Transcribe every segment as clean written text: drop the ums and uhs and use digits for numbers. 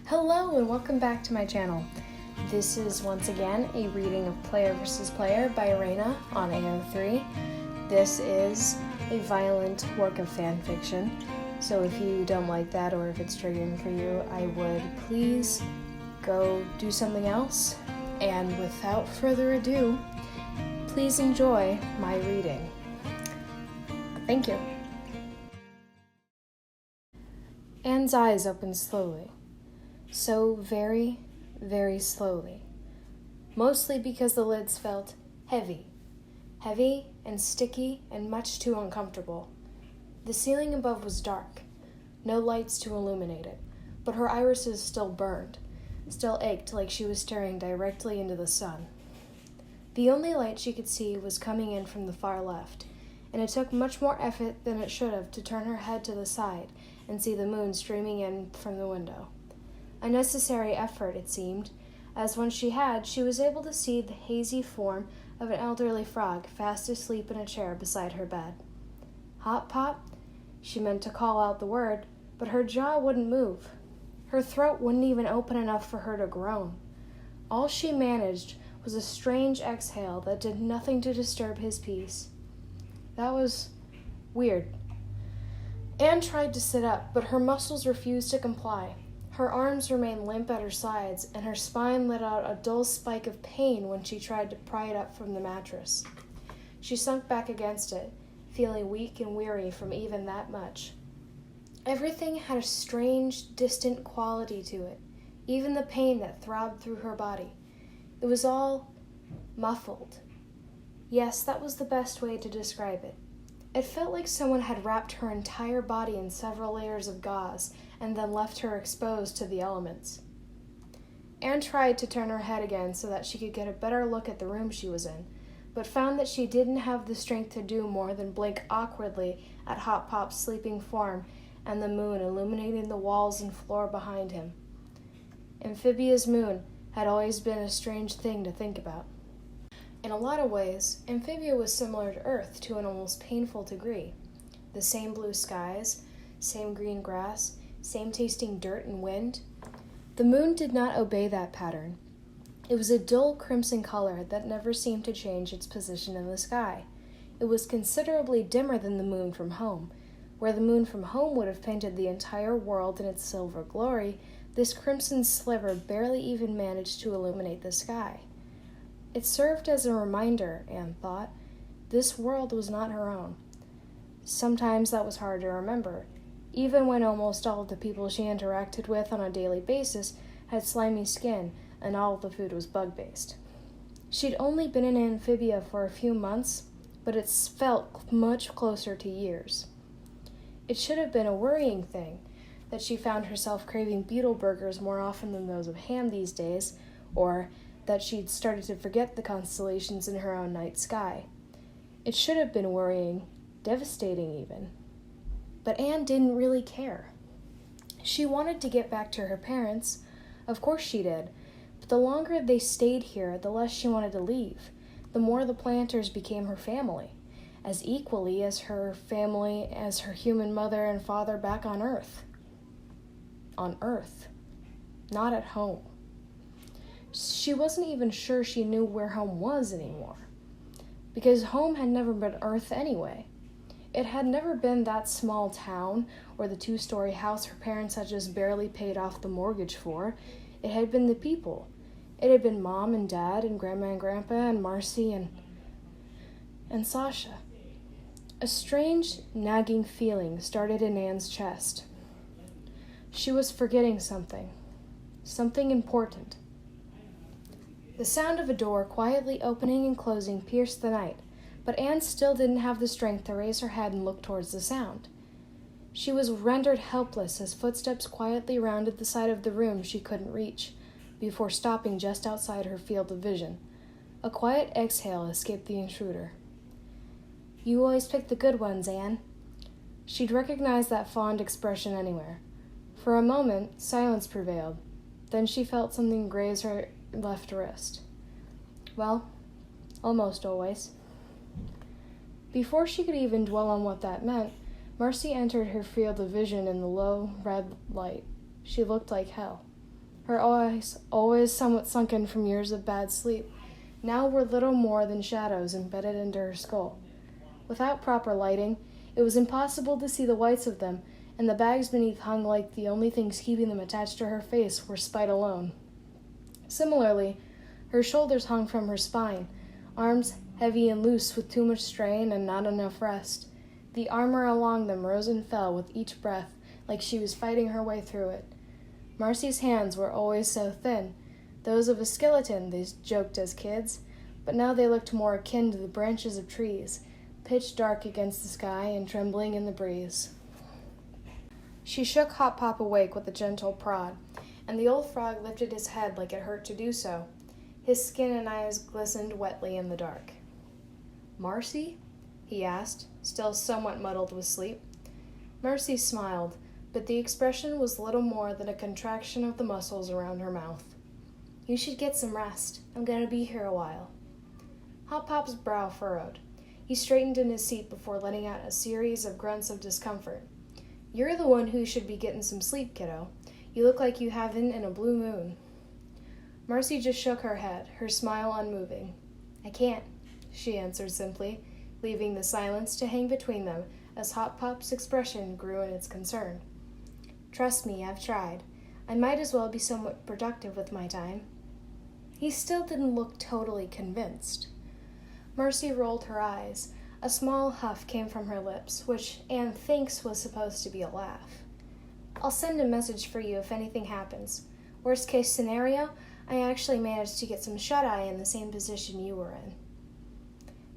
Hello and welcome back to my channel. This is once again a reading of Player vs. Player by Reyna on AO3. This is a violent work of fan fiction, so if you don't like that or if it's triggering for you, I would please go do something else. And without further ado, please enjoy my reading. Thank you. Anne's eyes opened slowly. So very, very slowly. Mostly because the lids felt heavy. Heavy and sticky and much too uncomfortable. The ceiling above was dark. No lights to illuminate it, but her irises still burned, still ached like she was staring directly into the sun. The only light she could see was coming in from the far left, and it took much more effort than it should have to turn her head to the side and see the moon streaming in from the window. A necessary effort, it seemed, as when she was able to see the hazy form of an elderly frog fast asleep in a chair beside her bed. Hop Pop? She meant to call out the word, but her jaw wouldn't move. Her throat wouldn't even open enough for her to groan. All she managed was a strange exhale that did nothing to disturb his peace. That was weird. Anne tried to sit up, but her muscles refused to comply. Her arms remained limp at her sides, and her spine let out a dull spike of pain when she tried to pry it up from the mattress. She sunk back against it, feeling weak and weary from even that much. Everything had a strange, distant quality to it, even the pain that throbbed through her body. It was all muffled. Yes, that was the best way to describe it. It felt like someone had wrapped her entire body in several layers of gauze and then left her exposed to the elements. Anne tried to turn her head again so that she could get a better look at the room she was in, but found that she didn't have the strength to do more than blink awkwardly at Hop Pop's sleeping form and the moon illuminating the walls and floor behind him. Amphibia's moon had always been a strange thing to think about. In a lot of ways, Amphibia was similar to Earth to an almost painful degree. The same blue skies, same green grass, same tasting dirt and wind. The moon did not obey that pattern. It was a dull crimson color that never seemed to change its position in the sky. It was considerably dimmer than the moon from home. Where the moon from home would have painted the entire world in its silver glory, this crimson sliver barely even managed to illuminate the sky. It served as a reminder, Anne thought. This world was not her own. Sometimes that was hard to remember, even when almost all of the people she interacted with on a daily basis had slimy skin and all of the food was bug-based. She'd only been in Amphibia for a few months, but it felt much closer to years. It should have been a worrying thing that she found herself craving beetle burgers more often than those of ham these days, or that she'd started to forget the constellations in her own night sky. It should have been worrying, devastating even. But Anne didn't really care. She wanted to get back to her parents. Of course she did. But the longer they stayed here, the less she wanted to leave. The more the planters became her family, as equally as her family as her human mother and father back on Earth. On Earth, not at home. She wasn't even sure she knew where home was anymore, because home had never been Earth anyway. It had never been that small town or the 2-story house her parents had just barely paid off the mortgage for. It had been the people. It had been Mom and Dad and Grandma and Grandpa and Marcy and Sasha. A strange, nagging feeling started in Anne's chest. She was forgetting something important. The sound of a door quietly opening and closing pierced the night, but Anne still didn't have the strength to raise her head and look towards the sound. She was rendered helpless as footsteps quietly rounded the side of the room she couldn't reach, before stopping just outside her field of vision. A quiet exhale escaped the intruder. "You always pick the good ones, Anne." She'd recognized that fond expression anywhere. For a moment, silence prevailed. Then she felt something graze her left wrist. "Well, almost always." Before she could even dwell on what that meant, Marcy entered her field of vision in the low red light. She looked like hell. Her eyes, always somewhat sunken from years of bad sleep, now were little more than shadows embedded into her skull. Without proper lighting, it was impossible to see the whites of them, and the bags beneath hung like the only things keeping them attached to her face were spite alone. Similarly, her shoulders hung from her spine, arms heavy and loose with too much strain and not enough rest. The armor along them rose and fell with each breath, like she was fighting her way through it. Marcy's hands were always so thin, those of a skeleton, they joked as kids, but now they looked more akin to the branches of trees, pitch dark against the sky and trembling in the breeze. She shook Hop Pop awake with a gentle prod, and the old frog lifted his head like it hurt to do so. His skin and eyes glistened wetly in the dark. "Marcy?" he asked, still somewhat muddled with sleep. Marcy smiled, but the expression was little more than a contraction of the muscles around her mouth. "You should get some rest. I'm going to be here a while." Hop Pop's brow furrowed. He straightened in his seat before letting out a series of grunts of discomfort. "You're the one who should be getting some sleep, kiddo. You look like you haven't in a blue moon." Marcy just shook her head, her smile unmoving. "I can't," she answered simply, leaving the silence to hang between them as Hop Pop's expression grew in its concern. "Trust me, I've tried. I might as well be somewhat productive with my time." He still didn't look totally convinced. Marcy rolled her eyes. A small huff came from her lips, which Anne thinks was supposed to be a laugh. "I'll send a message for you if anything happens. Worst case scenario, I actually managed to get some shut-eye in the same position you were in."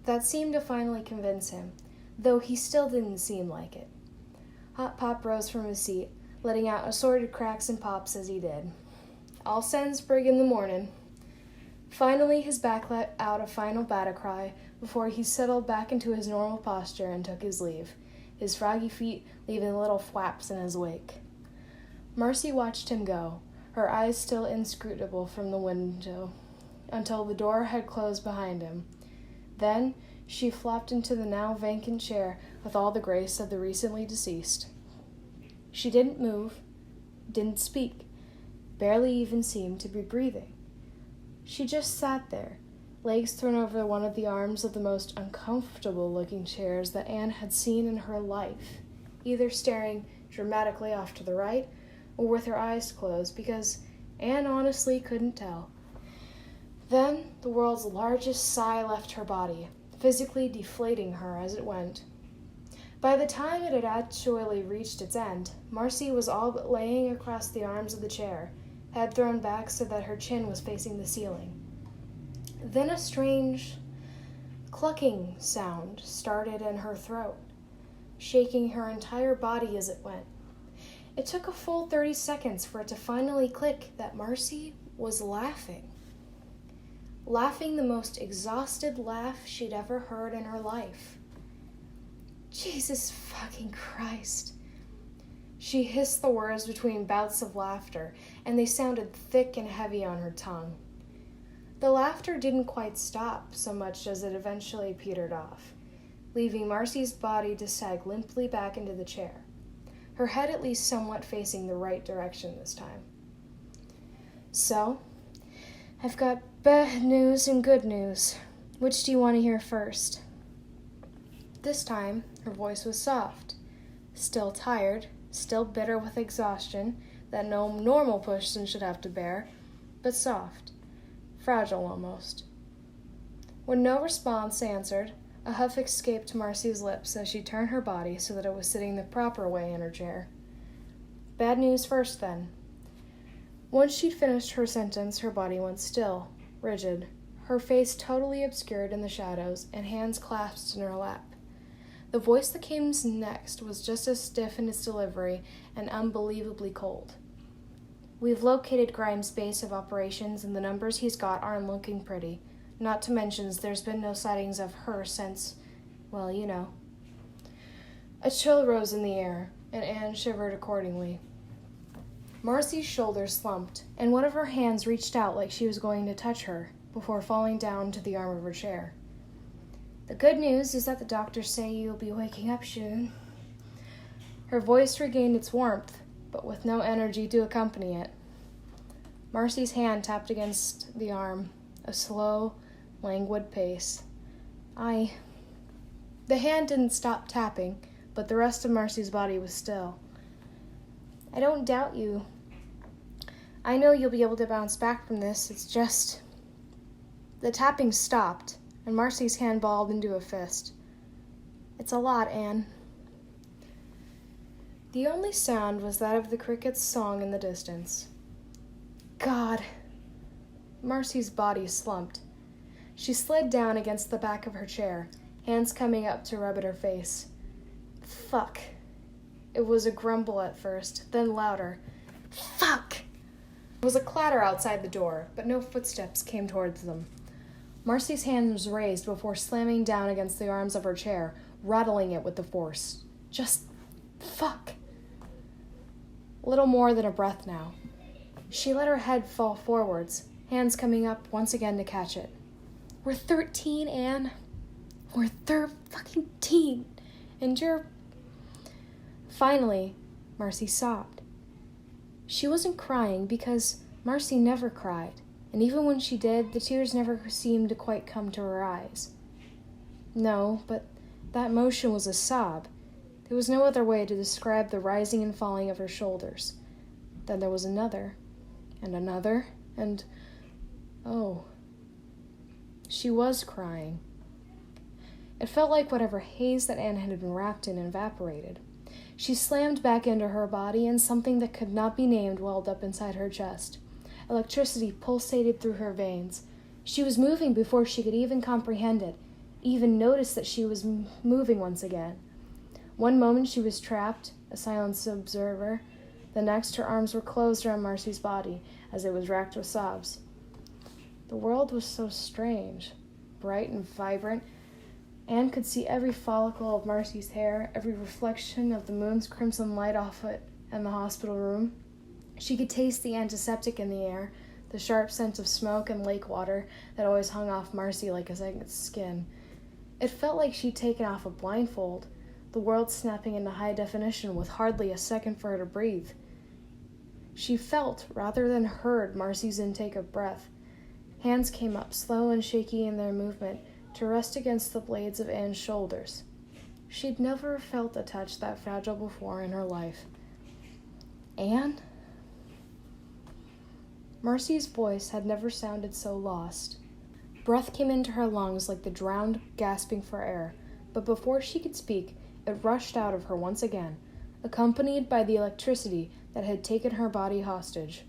That seemed to finally convince him, though he still didn't seem like it. Hop Pop rose from his seat, letting out assorted cracks and pops as he did. "I'll send Sprig in the morning." Finally, his back let out a final battle cry before he settled back into his normal posture and took his leave, his froggy feet leaving little flaps in his wake. Marcy watched him go, her eyes still inscrutable from the window, until the door had closed behind him. Then she flopped into the now vacant chair with all the grace of the recently deceased. She didn't move, didn't speak, barely even seemed to be breathing. She just sat there, legs thrown over one of the arms of the most uncomfortable-looking chairs that Anne had seen in her life, either staring dramatically off to the right or with her eyes closed, because Anne honestly couldn't tell. Then the world's largest sigh left her body, physically deflating her as it went. By the time it had actually reached its end, Marcy was all but laying across the arms of the chair, head thrown back so that her chin was facing the ceiling. Then a strange clucking sound started in her throat, shaking her entire body as it went. It took a full 30 seconds for it to finally click that Marcy was laughing. Laughing the most exhausted laugh she'd ever heard in her life. Jesus fucking Christ. She hissed the words between bouts of laughter, and they sounded thick and heavy on her tongue. The laughter didn't quite stop so much as it eventually petered off, leaving Marcy's body to sag limply back into the chair, her head at least somewhat facing the right direction this time. "So, I've got bad news and good news. Which do you want to hear first?" This time, her voice was soft, still tired, still bitter with exhaustion that no normal person should have to bear, but soft, fragile almost. When no response answered, a huff escaped Marcy's lips as she turned her body so that it was sitting the proper way in her chair. "Bad news first, then." Once she'd finished her sentence, her body went still, rigid, her face totally obscured in the shadows and hands clasped in her lap. The voice that came next was just as stiff in its delivery and unbelievably cold. "We've located Grimes' base of operations, and the numbers he's got aren't looking pretty. Not to mention there's been no sightings of her since, well, you know." A chill rose in the air, and Anne shivered accordingly. Marcy's shoulders slumped, and one of her hands reached out like she was going to touch her, before falling down to the arm of her chair. "The good news is that the doctors say you'll be waking up soon." Her voice regained its warmth, but with no energy to accompany it. Marcy's hand tapped against the arm, a slow, languid pace. The hand didn't stop tapping, but the rest of Marcy's body was still. I don't doubt you. I know you'll be able to bounce back from this. It's just... The tapping stopped, and Marcy's hand balled into a fist. It's a lot, Anne. The only sound was that of the cricket's song in the distance. God. Marcy's body slumped. She slid down against the back of her chair, hands coming up to rub at her face. Fuck. It was a grumble at first, then louder. Fuck! There was a clatter outside the door, but no footsteps came towards them. Marcy's hand was raised before slamming down against the arms of her chair, rattling it with the force. Just fuck. Little more than a breath now. She let her head fall forwards, hands coming up once again to catch it. We're 13, Anne. We're 13. And you're... Finally, Marcy sobbed. She wasn't crying because Marcy never cried, and even when she did, the tears never seemed to quite come to her eyes. No, but that motion was a sob. There was no other way to describe the rising and falling of her shoulders. Then there was another, and another, and... oh. She was crying. It felt like whatever haze that Anne had been wrapped in evaporated. She slammed back into her body, and something that could not be named welled up inside her chest. Electricity pulsated through her veins. She was moving before she could even comprehend it, even notice that she was moving once again. One moment she was trapped, a silent observer. The next, her arms were closed around Marcy's body as it was racked with sobs. The world was so strange, bright and vibrant. Anne could see every follicle of Marcy's hair, every reflection of the moon's crimson light off it in the hospital room. She could taste the antiseptic in the air, the sharp scent of smoke and lake water that always hung off Marcy like a second skin. It felt like she'd taken off a blindfold, the world snapping into high definition with hardly a second for her to breathe. She felt, rather than heard, Marcy's intake of breath. Hands came up, slow and shaky in their movement, to rest against the blades of Anne's shoulders. She'd never felt a touch that fragile before in her life. Anne? Marcy's voice had never sounded so lost. Breath came into her lungs like the drowned gasping for air, but before she could speak, it rushed out of her once again, accompanied by the electricity that had taken her body hostage.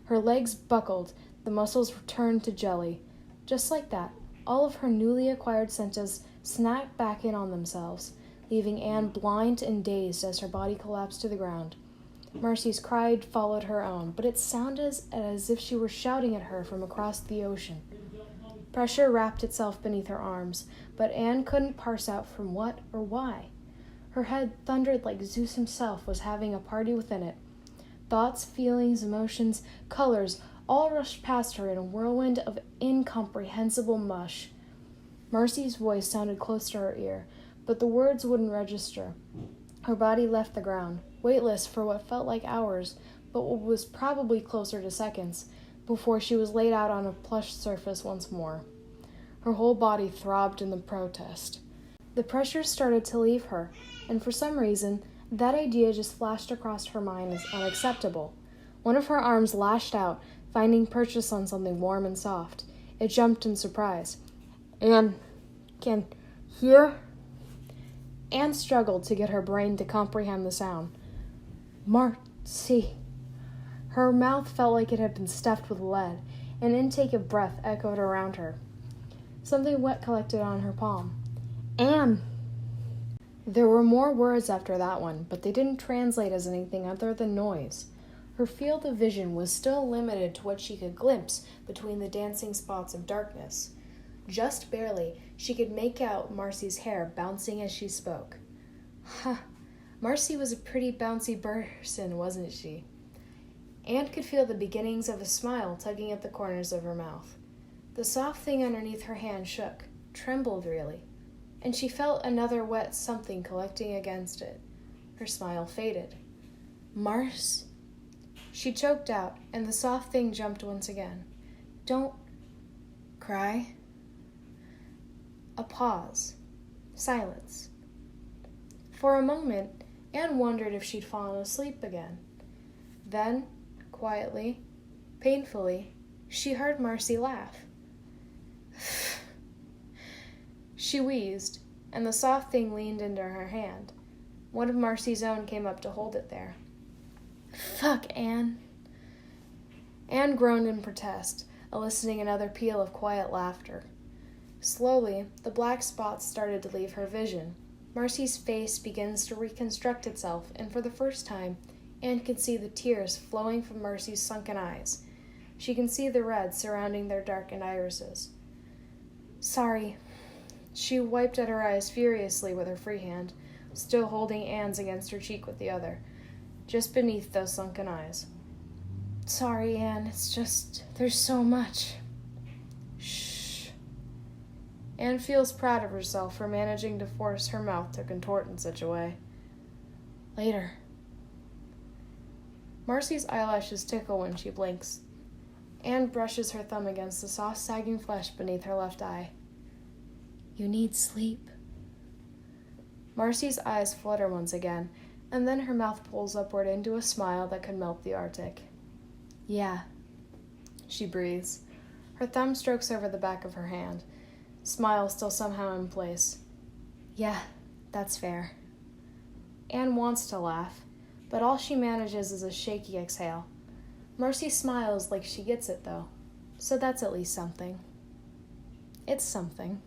Her legs buckled, the muscles turned to jelly. Just like that, all of her newly acquired senses snapped back in on themselves, leaving Anne blind and dazed as her body collapsed to the ground. Marcy's cry followed her own, but it sounded as if she were shouting at her from across the ocean. Pressure wrapped itself beneath her arms, but Anne couldn't parse out from what or why. Her head thundered like Zeus himself was having a party within it. Thoughts, feelings, emotions, colors all rushed past her in a whirlwind of incomprehensible mush. Marcy's voice sounded close to her ear, but the words wouldn't register. Her body left the ground, weightless for what felt like hours, but what was probably closer to seconds, before she was laid out on a plush surface once more. Her whole body throbbed in the protest. The pressure started to leave her, and for some reason, that idea just flashed across her mind as unacceptable. One of her arms lashed out, finding purchase on something warm and soft. It jumped in surprise. Anne, can hear? Anne struggled to get her brain to comprehend the sound. Marcy. Her mouth felt like it had been stuffed with lead. An intake of breath echoed around her. Something wet collected on her palm. Anne! There were more words after that one, but they didn't translate as anything other than noise. Her field of vision was still limited to what she could glimpse between the dancing spots of darkness. Just barely, she could make out Marcy's hair bouncing as she spoke. Marcy was a pretty bouncy person, wasn't she? Anne could feel the beginnings of a smile tugging at the corners of her mouth. The soft thing underneath her hand shook, trembled really, and she felt another wet something collecting against it. Her smile faded. She choked out, and the soft thing jumped once again. Don't cry. A pause. Silence. For a moment, Anne wondered if she'd fallen asleep again. Then, quietly, painfully, she heard Marcy laugh. She wheezed, and the soft thing leaned into her hand. One of Marcy's own came up to hold it there. Fuck, Anne. Anne groaned in protest, eliciting another peal of quiet laughter. Slowly, the black spots started to leave her vision. Marcy's face begins to reconstruct itself, and for the first time, Anne can see the tears flowing from Marcy's sunken eyes. She can see the red surrounding their darkened irises. Sorry. She wiped at her eyes furiously with her free hand, still holding Anne's against her cheek with the other, just beneath those sunken eyes. Sorry, Anne, it's just, there's so much. Shh. Anne feels proud of herself for managing to force her mouth to contort in such a way. Later. Marcy's eyelashes tickle when she blinks. Anne brushes her thumb against the soft, sagging flesh beneath her left eye. You need sleep. Marcy's eyes flutter once again, and then her mouth pulls upward into a smile that could melt the Arctic. Yeah, she breathes. Her thumb strokes over the back of her hand, smile still somehow in place. Yeah, that's fair. Anne wants to laugh, but all she manages is a shaky exhale. Marcy smiles like she gets it, though, so that's at least something. It's something.